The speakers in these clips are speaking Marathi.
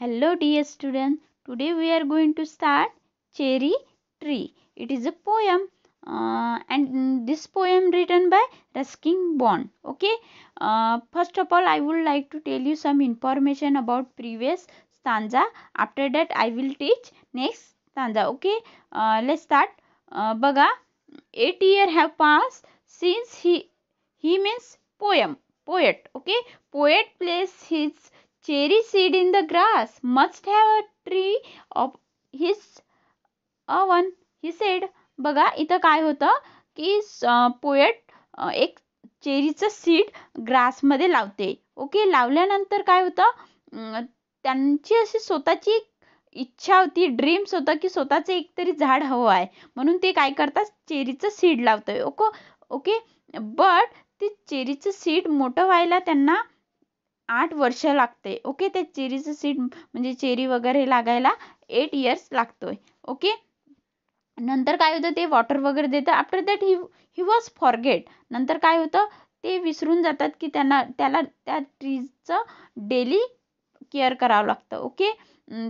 Hello, dear students. Today we are going to start Cherry Tree. It is a poem, and this poem written by Ruskin Bond. Okay. First of all, I would like to tell you some information about previous stanza. After that, I will teach next stanza. Okay. Let's start. Baga, 8 years have passed since he means poet. Okay. Poet placed his cherry seed in the grass, must have a tree of his own, he said. बघा इथं काय होतं की पोएट एक चेरीचं सीड ग्रासमध्ये लावते. ओके. लावल्यानंतर काय होतं, त्यांची अशी स्वतःची इच्छा होती, ड्रीम्स होतं की स्वतःचं एक तरी झाड हवं आहे, म्हणून ते काय करतात, चेरीचं सीड लावतंय. ओके. बट ते चेरीचं सीड मोठं व्हायला त्यांना 8 वर्ष लागते. ओके. ते चेरीचं सीड म्हणजे चेरी वगैरे लागायला 8 years लागतोय. ओके. नंतर काय होतं, ते वॉटर वगैरे देतं. After that he was forget. नंतर काय होतं, ते विसरून जातात की त्याला त्या ट्रीजचं डेली केअर करावं लागतं. ओके.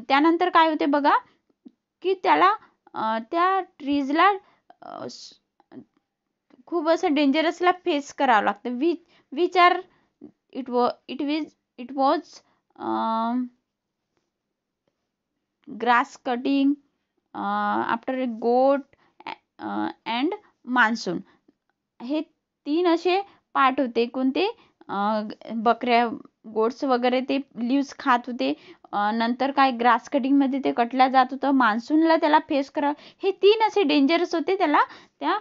त्यानंतर काय होते बघा की त्याला त्या ट्रीजला खूप असं डेंजरसला फेस करावं लागतं. Which are it was grass cutting, after a goat and monsoon. हे 3 असे पार्ट होते. कोणते, बकऱ्या गोट्स वगैरे ते लिव्स खात होते. नंतर काय ग्रास कटिंग मध्ये ते कटल्या जात होतं. मान्सूनला त्याला फेस करावं. हे 3 असे डेंजरस होते. त्याला त्या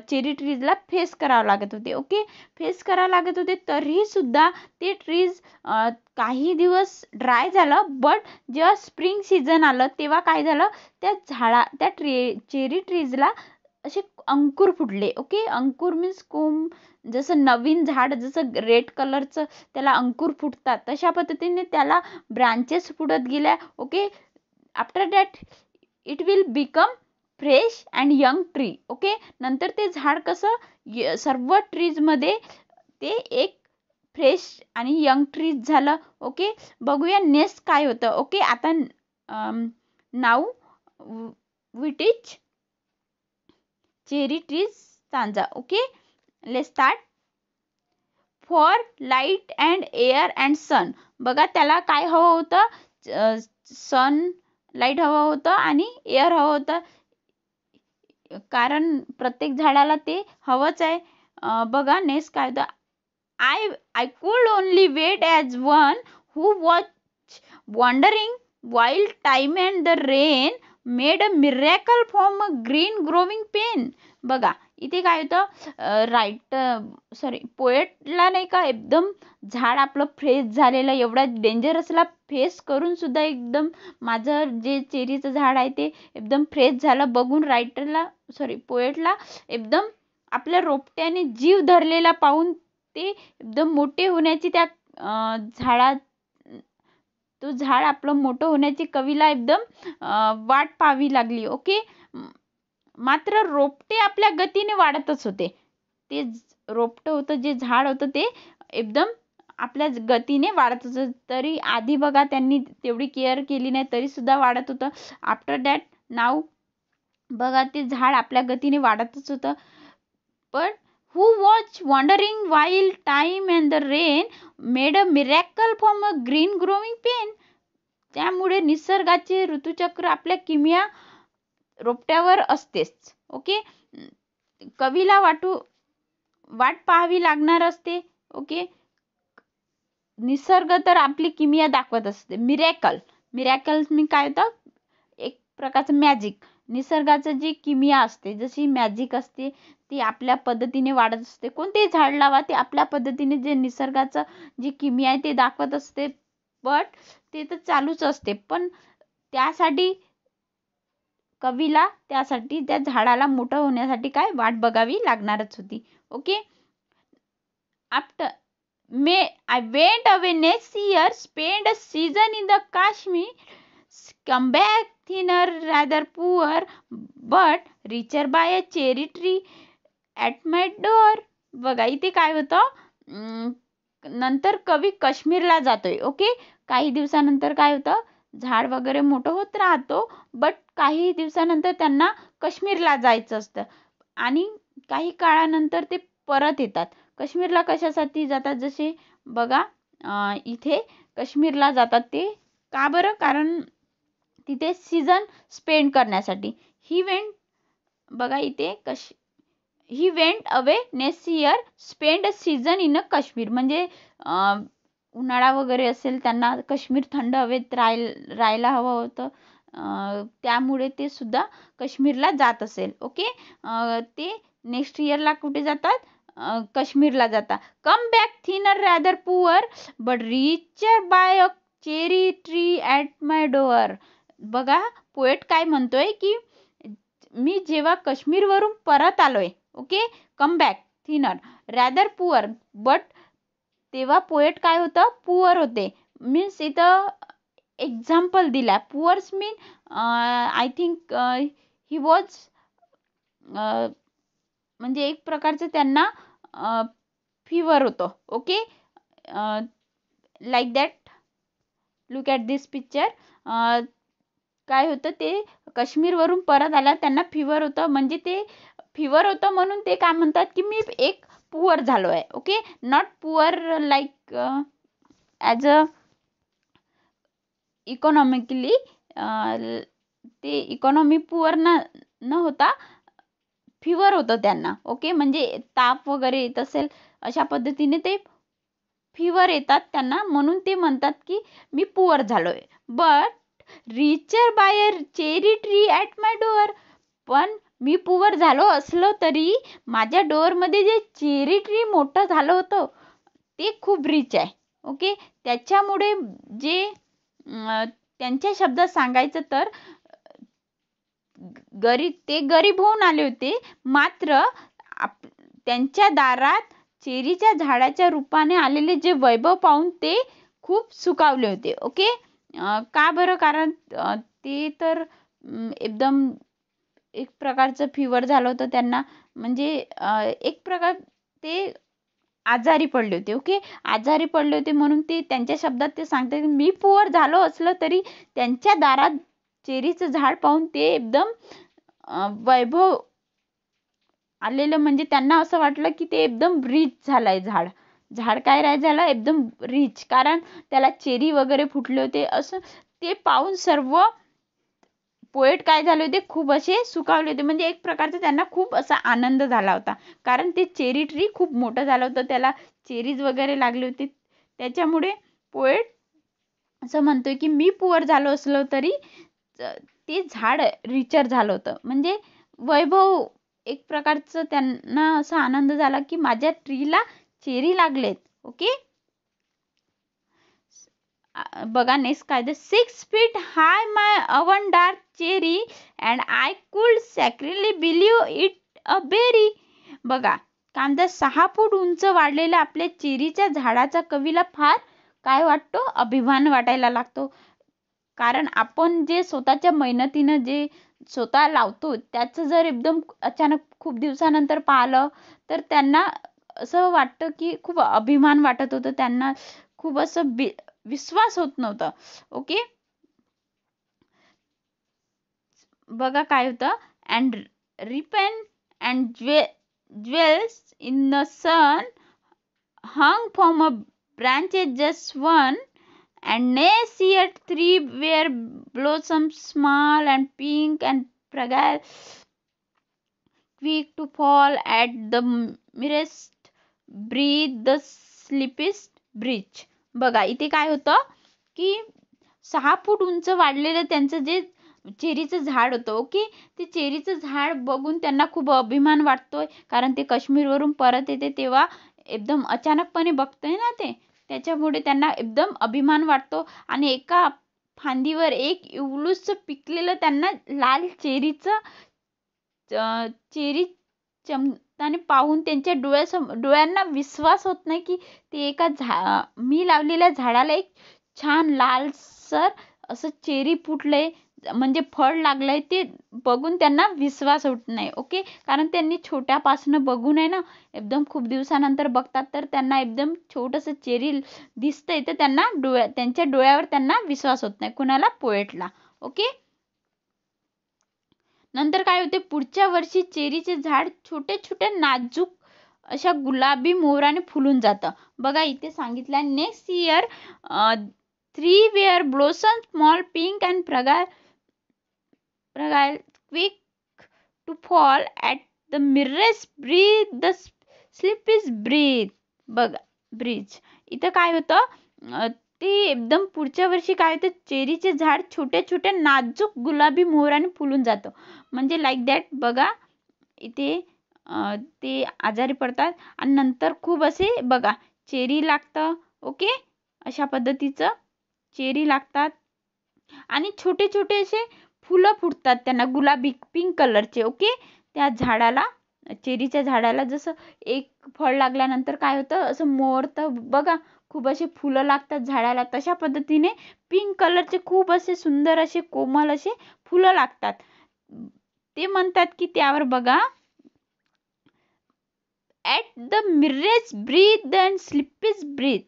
चेरी ट्रीजला फेस करावं लागत होते. ओके. फेस करावं लागत होते. तरीही सुद्धा ते ट्रीज काही दिवस ड्राय झालं. बट जेव्हा स्प्रिंग सीझन आलं तेव्हा काय झालं, त्या चेरी ट्रीजला असे अंकुर फुटले. ओके. अंकुर मीन्स जसं नवीन झाड जसं रेड कलरचं त्याला अंकुर फुटतात, तशा पद्धतीने त्याला ब्रांचेस फुटत गेल्या. Okay. After that it will become fresh and young tree. Okay. नंतर ते झाड कसं सर्व ट्रीजमध्ये ते एक फ्रेश आणि यंग ट्रीज झालं. ओके. बघूया नेक्स्ट काय होतं. ओके. आता now we teach cherry trees stanza. Okay. Let's start. For light and air and sun. बघा त्याला काय हवं होतं, सन लाईट हवं होतं आणि एअर हवं होतं, कारण प्रत्येक झाडाला ते हवंच आहे. बघा नेक्स्ट काय होतं. I could only wait as one who was wandering while time and the rain made a miracle from a green growing pain. बघा इथे काय होतं, पोएटला नाही का एकदम झाड आपलं फ्रेश झालेलं एवढा डेंजरसला फेस करून सुद्धा एकदम माझं जे चेरीचं झाड आहे ते एकदम फ्रेश झालं बघून पोएटला एकदम आपल्या रोपट्याने जीव धरलेला पाहून ते एकदम मोठे होण्याची त्या तो झाड आपलं मोठं होण्याची कवीला एकदम वाट पाहावी लागली. ओके. मात्र रोपटे आपल्या गतीने वाढतच होते. ते रोपटं होतं, जे झाड होतं ते एकदम आपल्या गतीने वाढत होतं. तरी आधी बघा त्यांनी तेवढी केअर केली नाही तरी सुद्धा वाढत होतं. आफ्टर दॅट नाव बघा ते झाड आपल्या गतीने वाढतच होतं. पण who was wandering while time and the rain made a miracle from a green growing pain. त्यामुळे निसर्गाचे ऋतुचक्र आपल्या किमया रोपट्यावर असतेच. ओके. कवीला वाट पाहावी लागणार असते. ओके. निसर्ग तर आपली किमया दाखवत असते. मिरॅकल मी काय होतं, एक प्रकारचं मॅजिक. निसर्गाचं जी किमया असते, जशी मॅजिक असते ती आपल्या पद्धतीने वाढत असते. कोणतेही झाड लावा ते आपल्या पद्धतीने जे निसर्गाचं जी किमया आहे ते दाखवत असते. बट ते तर चालूच असते. पण त्यासाठी कवीला त्या झाडाला मोठं होण्यासाठी काय वाट बघावी लागणारच होती. Okay. After I went away next year, spent a season in the Kashmir, come back thinner, rather poor, but richer by a cherry tree at my door. बघा इथे काय होतं, नंतर कवी काश्मीरला जातोय. ओके. काही दिवसानंतर काय होतं, झाड वगैरे मोठं होत राहतो, बट काही दिवसानंतर त्यांना काश्मीरला जायचं असतं आणि काही काळानंतर ते परत येतात. काश्मीरला कशासाठी जातात, जसे बघा इथे काश्मीरला जातात ते का बरं, कारण तिथे सीझन स्पेंड करण्यासाठी. ही वेंट बघा इथे he went away next year spend a season in a Kashmir. म्हणजे उन्हाळा वगैरे असेल, त्यांना काश्मीर थंड हवेत राहायला हवं होतं, त्यामुळे ते सुद्धा काश्मीरला जात असेल. ओके, ते नेक्स्ट इयरला कुठे जातात, काश्मीरला जातात. Come back thinner rather poor but richer by a cherry tree at my door. बघा पोएट काय म्हणतोय की मी जेव्हा काश्मीरवरून परत आलोय, okay, come back thinner rather poor, but तेव्हा पोएट काय होतं, पुअर होते. मीन्स इथं एक्झाम्पल दिला. Poors mean I think he was म्हणजे एक प्रकारचं त्यांना फीवर होतं. Okay, like that. Look at this picture. काय होतं, ते काश्मीरवरून परत आल्या, त्यांना फीवर होतं. म्हणजे ते फीवर होतं म्हणून ते काय म्हणतात की मी एक पुअर झालो आहे. Okay, not poor like as a economically, ते इकॉनॉमी पुअर न होता फीवर होतं त्यांना. ओके, म्हणजे ताप वगैरे येत असेल, अशा पद्धतीने ते फीवर येतात त्यांना, म्हणून ते म्हणतात की मी पुअर झालोय. But richer by a cherry tree at my door. पण मी पुअर झालो असलो तरी माझ्या डोअरमध्ये जे चेरी ट्री मोठं झालं होतं ते खूप रिच आहे. ओके, त्याच्यामुळे जे त्यांच्या शब्दात सांगायचं तर ते गरीब होऊन आले होते, मात्र त्यांच्या दारात चेरीच्या झाडाच्या रूपाने आलेले जे वैभव पाहून ते खूप सुखावले होते. ओके, का बरं, कारण ते तर एकदम एक प्रकारचं फीवर झालं होतं त्यांना. म्हणजे एक प्रकार ते आजारी पडले होते. ओके, आजारी पडले होते म्हणून ते त्यांच्या शब्दात ते सांगते मी पुअर झालो असलं तरी त्यांच्या दारात चेरीचं झाड पाहून ते एकदम वैभव आलेलं. म्हणजे त्यांना असं वाटलं की ते एकदम रिच झालंय झाड काय झालं, एकदम रिच, कारण त्याला चेरी वगैरे फुटले होते. असं ते पाहून सर्व पोएट काय झाले होते, खूप असे सुखावले होते. म्हणजे एक प्रकारचा त्यांना खूप असा आनंद झाला होता, कारण ते चेरी ट्री खूप मोठं झालं होतं, त्याला चेरीज वगैरे लागले होते. त्याच्यामुळे पोएट असं म्हणतोय की मी पुअर झालो असलो तरी ते झाड रिचर झालं होतं. म्हणजे वैभव, एक प्रकारचं त्यांना असा आनंद झाला की माझ्या ट्रीला चेरी लागलेत. ओके, बघा नेक्स्ट काय, the 6 feet high my own dark cherry and I could scarcely believe it a berry. बघा कांदा 6 फूट उंच वाढलेल्या आपल्या चेरीच्या झाडाचा कवीला फार काय वाटतो, अभिमान वाटायला लागतो. कारण आपण जे स्वतःच्या मेहनतीनं जे स्वतः लावतो त्याचं जर एकदम अचानक खूप दिवसानंतर पाहिलं तर त्यांना असं वाटतं की खूप अभिमान वाटत होतं, त्यांना खूप असं विश्वास होत नव्हता. ओके, बघा काय होतं, and ripen and jewels in the sun hung from a branches just one, and nay see at three where blossoms small and pink and fragile, quick to fall at the merest breeze the sleepest breeze. बघा इथे काय होतं की 6 फूट उंच वाढलेलं त्यांचं जे चेरीचं झाड होतं. ओके, ते चेरीचं झाड बघून त्यांना खूप अभिमान वाटतोय, कारण ते काश्मीरवरून परत येते तेव्हा एकदम अचानकपणे बघतोय ना ते, त्याच्यामुळे त्यांना एकदम अभिमान वाटतो. आणि एका फांदीवर एक इवलूस पिकलेलं त्यांना लाल चेरी चमकताना पाहून त्यांच्या डोळ्यांना विश्वास होत नाही की ते मी लावलेल्या झाडाला एक छान लालसर असं चेरी फुटले, म्हणजे फळ लागलंय ते बघून त्यांना विश्वास होत नाही. ओके, कारण त्यांनी छोट्यापासून बघून आहे ना एकदम खूप दिवसानंतर बघतात तर त्यांना एकदम छोटंसं चेरी दिसतंय तर त्यांना त्यांच्या डोळ्यावर त्यांना विश्वास होत नाही. कुणाला? पोएटला. ओके, नंतर काय होते पुढच्या वर्षी चेरीचे झाड छोटे छोटे नाजूक अशा गुलाबी मोहराने फुलून जातं. बघा इथे सांगितलं next year 3 were blossom small pink and प्रगाल quick to fall at the mirrors breathe the slip is breathe. बघा ब्रिज इथं काय होतं ते एकदम पुढच्या वर्षी काय होतं चेरीचे झाड छोटे छोटे नाजूक गुलाबी मोहराने फुलून जातं. म्हणजे लाईक दॅट बघा इथे ते आजारी पडतात आणि नंतर खूप असे बघा चेरी लागतं. ओके, अशा पद्धतीचं चेरी लागतात आणि छोटे छोटे असे फुलं फुटतात त्यांना गुलाबी पिंक कलरचे. ओके, त्या झाडाला चेरीच्या झाडाला जसं एक फळ लागल्यानंतर काय होतं असं मोहरतं बघा खूप असे फुलं लागतात झाडाला तशा पद्धतीने पिंक कलरचे खूप असे सुंदर असे कोमल असे फुलं लागतात. ते म्हणतात की त्यावर बघा at the mirage breath and sleep is breath.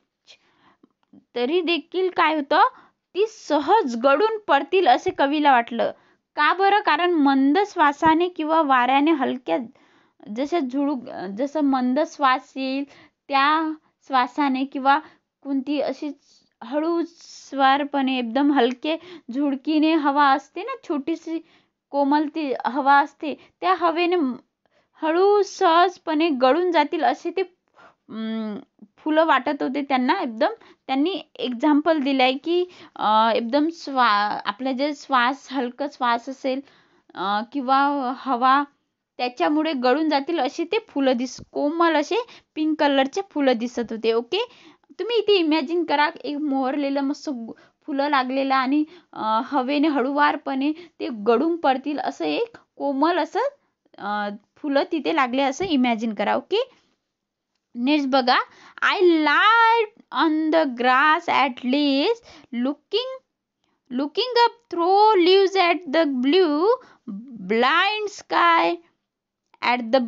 तरी देखील काय होतं ती सहज गळून पडतील असे कवीला वाटलं. का बरं? कारण मंद श्वासाने किंवा वाऱ्याने हलक्या जसं मंद श्वास येईल त्या श्वासाने किंवा कोणती अशी हळू स्वारपणे एकदम हलके झुळकीने हवा असते ना छोटीशी कोमल ती हवा असते त्या हवेने हळू सहजपणे गळून जातील असे ते फुलं वाटत होते त्यांना. एकदम त्यांनी एक्झाम्पल दिलंय की एकदम आपलं जे श्वास हलकं श्वास असेल किंवा हवा त्याच्यामुळे गळून जातील असे ते फुलं कोमल असे पिंक कलरचे फुलं दिसत होते. ओके, तुम्ही इथे इमॅजिन करा एक मोहरलेलं मस्त फुलं लागलेलं आणि हवेने हळूवारपणे ते गळून पडतील असं एक कोमल असं फुलं तिथे लागले असं इमॅजिन करा. ओके, नेक्स्ट बघा I lie on the grass at least looking up through leaves at the blue blind sky at the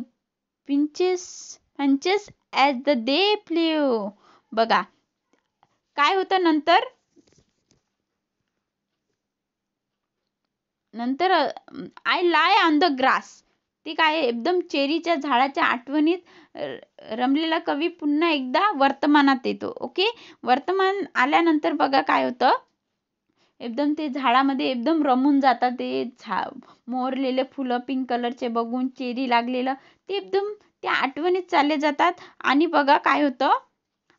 finches as the day flew. बघा काय होतं नंतर I lie on the grass ते काय एकदम चेरीच्या झाडाच्या आठवणीत रमलेला कवी पुन्हा एकदा वर्तमानात येतो. ओके, वर्तमान आल्यानंतर बघा काय होतं एकदम ते झाडामध्ये एकदम रमून जातात ते मोहरलेले फुलं पिंक कलरचे बघून चेरी लागलेलं ते एकदम त्या आठवणीत चालले जातात. आणि बघा काय होतं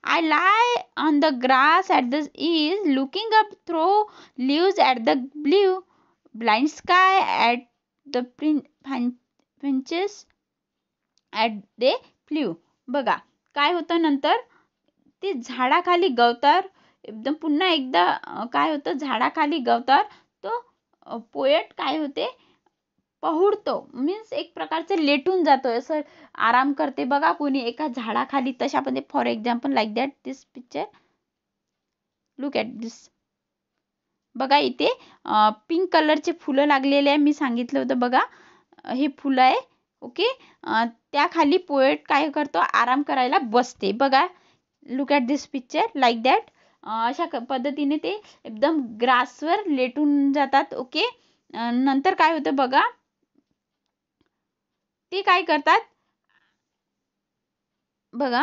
I lie on the grass at the east looking up through leaves at the blue blind sky at the finches at the flew. बघा काय होतं नंतर ते झाडाखाली गवतार एकदम पुन्हा एकदा काय होतं झाडाखाली गवतार तो पोएट काय होते पहुडतो मीन्स एक प्रकारचे लेटून जातो असं आराम करते बघा कोणी एका झाडाखाली तशामध्ये for example like that this picture look at this. बघा इथे पिंक कलरचे फुलं लागलेले आहे मी सांगितलं होतं बघा हे फुलं आहे. ओके, त्याखाली पोएट काय करतो आराम करायला बसते. बघा look at this picture like that अशा पद्धतीने ते एकदम ग्रासवर लेटून जातात. ओके, नंतर काय होतं बघा ते काय करतात बघा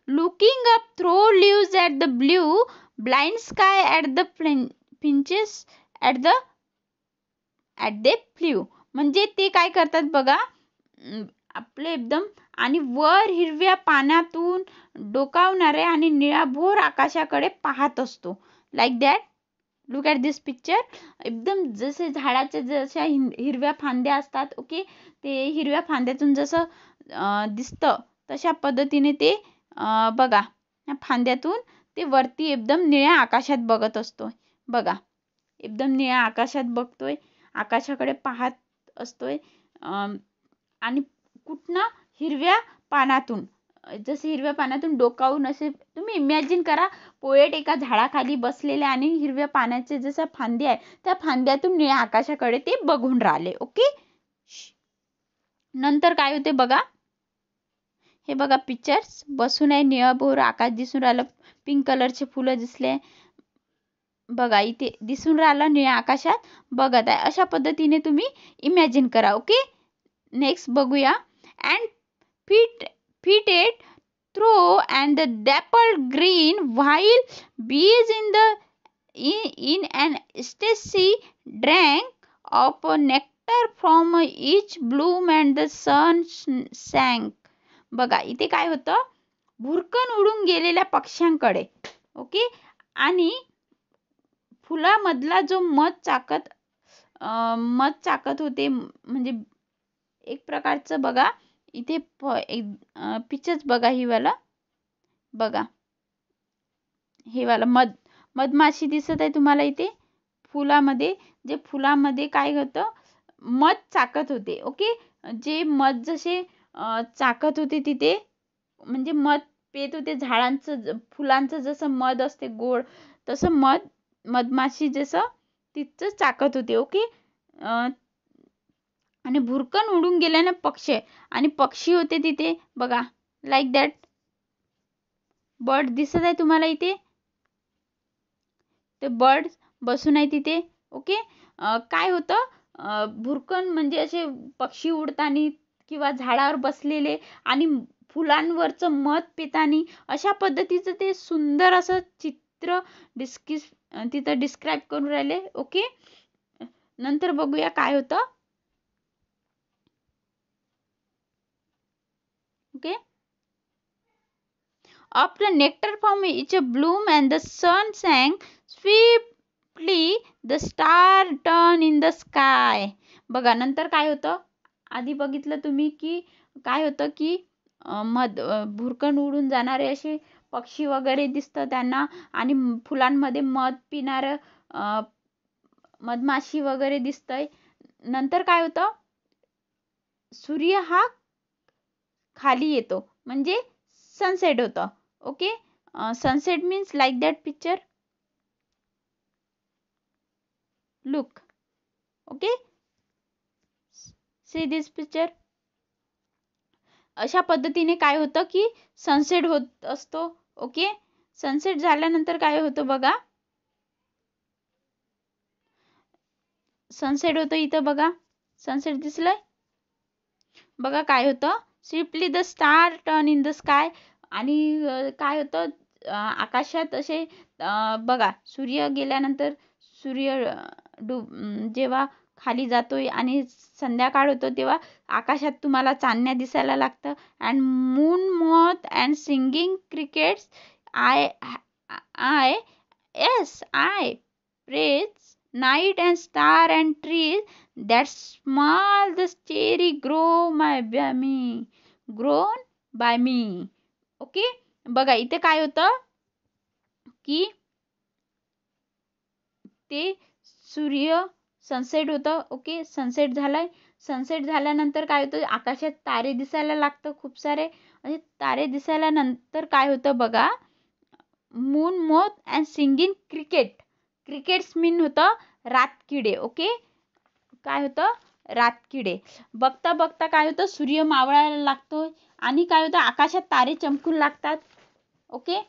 looking up through leaves at the blue blind sky at the finches at the flue. म्हणजे ते काय करतात बघा आपले एकदम आणि वर हिरव्या पाण्यातून डोकावणारे आणि निळाभोर आकाशाकडे पाहत असतो. Like that look at this picture. एकदम जसे झाडाच्या जशा हिरव्या फांद्या असतात. ओके, ते हिरव्या फांद्यातून जसं दिसतं तशा पद्धतीने ते बघा फांद्यातून ते वरती एकदम निळ्या आकाशात बघत असतो. बघा एकदम निळ्या आकाशात बघतोय आकाशाकडे पाहत असतोय आणि कुठनं हिरव्या पानातून जसे हिरव्या पानातून डोकावून असे तुम्ही इमॅजिन करा, पोएट एका झाडाखाली बसलेले आणि हिरव्या पानाचे जसं फांद्या आहे त्या फांद्यातून निळ्या आकाशाकडे ते बघून राहिले. ओके. नंतर काय होते बघा, हे बघा पिक्चर्स बसून आहे, निळभोर आकाश दिसून राहिलं, पिंक कलरचे फुलं दिसले बघा, इथे दिसून राहिलं निळ्या आकाशात बघत आहे. अशा पद्धतीने तुम्ही इमॅजिन करा. ओके. नेक्स्ट बघूया. And feet it through and the dappled green while bees in an ecstasy drank of nectar from each bloom and the sun sank. बघा इथे काय होतं, भुरकन उडून गेलेल्या पक्ष्यांकडे. ओके. आणि फुलामधला जो मध चाकत होते, म्हणजे एक प्रकारचं बघा इथे पिक्चर्स बघा, ही वाला बघा, हे वाला मधमाशी दिसत आहे तुम्हाला इथे फुलामध्ये. जे फुलामध्ये काय होतं, मध चाकत होते. ओके. जे मध जसे चाकत होते तिथे, म्हणजे मध पेत होते झाडांचं फुलांचं जसं मध असते गोड, तसं मधमाशी जसं तिथं चाकत होते. ओके. आणि भुरकन उडून गेल्याने पक्षी होते तिथे बघा, लाईक दॅट बर्ड दिसत आहे तुम्हाला इथे, ते बर्ड बसून आहे तिथे. ओके. काय होतं, भुरकन म्हणजे असे पक्षी उडतानी किंवा झाडावर बसलेले आणि फुलांवरचं मध पितानी, अशा पद्धतीचं ते सुंदर असं चित्र तिथं डिस्क्राईब करून राहिले. ओके. नंतर बघूया काय होतं. Okay. After nectar from each bloom and the sun sank swiftly, the star turned in the sky. बघा नंतर काय होतं, आधी बघितलं तुम्ही की काय होतं की भुरकन उडून जाणारे असे पक्षी वगैरे दिसतं त्यांना, आणि फुलांमध्ये मध पिणारं मधमाशी वगैरे दिसतंय. नंतर काय होतं, सूर्य हा खाली येतो, म्हणजे सनसेट होतं. Okay. Sunset means like that picture, look. Okay. See this picture. अशा पद्धतीने काय होतं की सनसेट होत असतो. ओके. सनसेट झाल्यानंतर काय होतं बघा, सनसेट होतं इथं बघा, सनसेट दिसलंय बघा. काय होतं, swiftly the star turn in the sky. आणि काय होतं, आकाशात असे बघा सूर्य गेल्यानंतर सूर्य जेव्हा खाली जातोय आणि संध्याकाळ होतो तेव्हा आकाशात तुम्हाला चांदण्या दिसायला लागतं. And moon moth and singing crickets I praise night and star and trees that small the cherry grown by me. Okay. बघा इथे काय होतं की ते सूर्य सनसेट होतं. ओके. सनसेट झालाय. सनसेट झाल्यानंतर काय होतं, आकाशात तारे दिसायला लागतं खूप सारे. आणि तारे दिसायला नंतर काय होतं बघा, moon moth and singing crickets mean होतं रातकिडे. ओके. काय होतं, रातकिडे. बघता बघता काय होतं, सूर्य मावळायला लागतो आणि काय होतं, आकाशात तारे चमकून लागतात. ओके.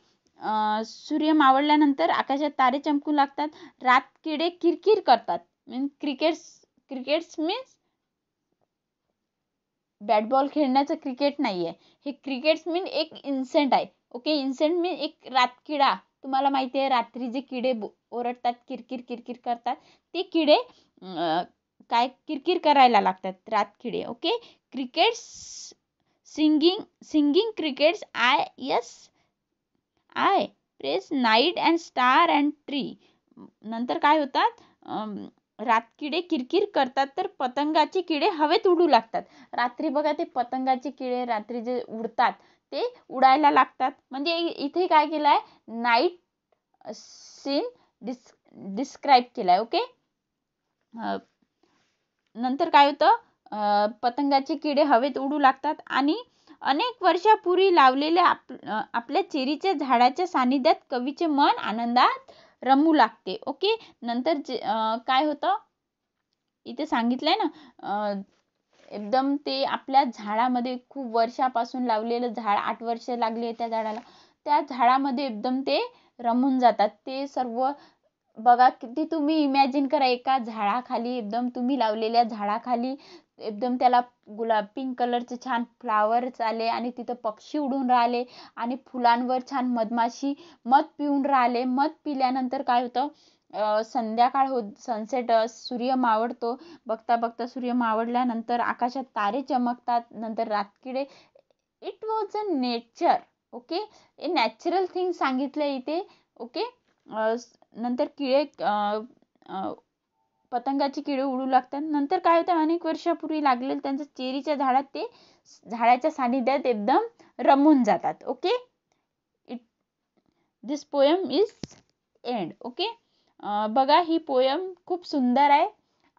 सूर्य मावळल्यानंतर आकाशात तारे चमकू लागतात, रातकिडे किरकिर करतात. क्रिकेट्स मीन्स बॅट बॉल खेळण्याचं क्रिकेट नाहीये, हे क्रिकेट्स मीन एक इन्सेंट आहे. ओके. इन्सेंट मीन एक रातकिडा. तुम्हाला माहिती आहे रात्री जे किडे ओरडतात, किरकिर करतात, ते किडे काय किरकिर करायला लागतात, रातकिडे. Okay. Crickets singing crickets I press night and star and tree. नंतर काय होतात, रातकिडे किरकिर करतात तर पतंगाचे किडे हवेत उडू लागतात. रात्री बघा ते पतंगाचे किडे रात्री जे उडतात ते उडायला लागतात. म्हणजे इथे काय केलंय, नाईट सीन डिस्क्राईब केलाय. ओके. नंतर काय होतं, पतंगाचे किडे हवेत उडू लागतात आणि अनेक वर्षापूर्वी लावलेल्या आपल्या चेरीच्या झाडाच्या सानिध्यात कवीचे मन आनंदात रमू लागते. ओके. नंतर काय होतं इथे सांगितलंय ना, एकदम ते आपल्या झाडामध्ये खूप वर्षापासून लावलेलं झाड, 8 वर्ष लागले त्या झाडाला, त्या झाडामध्ये एकदम ते रमून जातात. ते सर्व बघा, किती तुम्ही इमॅजिन करा, एका झाडाखाली, एकदम तुम्ही लावलेल्या झाडाखाली एकदम त्याला पिंक कलरचे छान फ्लावर्स आले आणि तिथं पक्षी उडून राहिले आणि फुलांवर छान मधमाशी मध पिऊन राहिले. मध पिल्यानंतर काय होतं, संध्याकाळ होत, सनसेट, सूर्य मावळतो. बघता बघता सूर्य मावळल्यानंतर आकाशात तारे चमकतात. नंतर रातकिडे. It was a nature. Okay. A natural thing सांगितलं इथे. ओके. नंतर किडे, पतंगाची किडे उडू लागतात. नंतर काय होतं, अनेक वर्षापूर्वी लागलेलं त्यांच्या चेरीच्या झाडात ते झाडाच्या सानिध्यात एकदम रमून जातात. Okay. This poem is end. Okay. बघा, ही पोएम खूप सुंदर आहे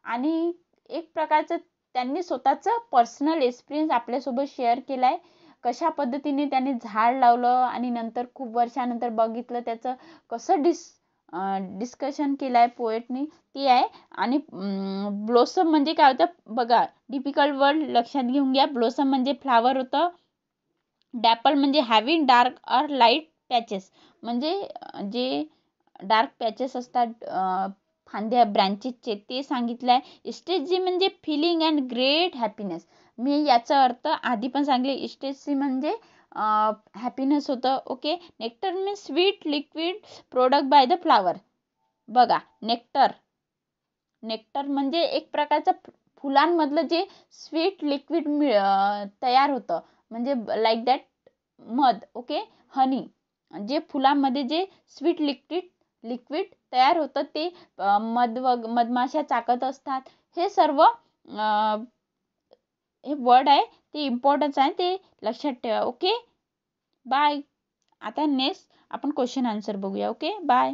आणि एक प्रकारचं त्यांनी स्वतःचं पर्सनल एक्सपिरियन्स आपल्यासोबत शेअर केला आहे. कशा पद्धतीने त्यांनी झाड लावलं आणि नंतर खूप वर्षानंतर बघितलं त्याचं कसं डिस्कशन केलं आहे पोएटनी, ते आहे. आणि ब्लॉसम म्हणजे काय होतं बघा, डिफिकल्ट वर्ड लक्षात घेऊन घ्या. ब्लॉसम म्हणजे फ्लावर होतं. डॅपल म्हणजे having dark or light patches, म्हणजे जे डार्क पॅचेस असतात फांद्या ब्रँचेसचे, ते सांगितलं आहे. इस्टेजी म्हणजे फिलिंग अँड ग्रेट हॅपीनेस. मी याचा अर्थ आधी पण सांगले. इस्टेजी म्हणजे हॅपीनेस होतं. Okay. Nectar means sweet liquid product by the flower. बघा, नेक्टर म्हणजे एक प्रकारचं फुलांमधलं जे स्वीट लिक्विड तयार होतं, म्हणजे लाईक दॅट मध. ओके. हनी, जे फुलांमध्ये जे स्वीट लिक्विड तयार होतं ते मधमाशा चाकत असतात. हे सर्व हे वर्ड आहे, ते इम्पॉर्टन्स आहे, ते लक्षात ठेवा. ओके. बाय. आता नेक्स्ट आपण क्वेश्चन आन्सर बघूया. ओके. बाय.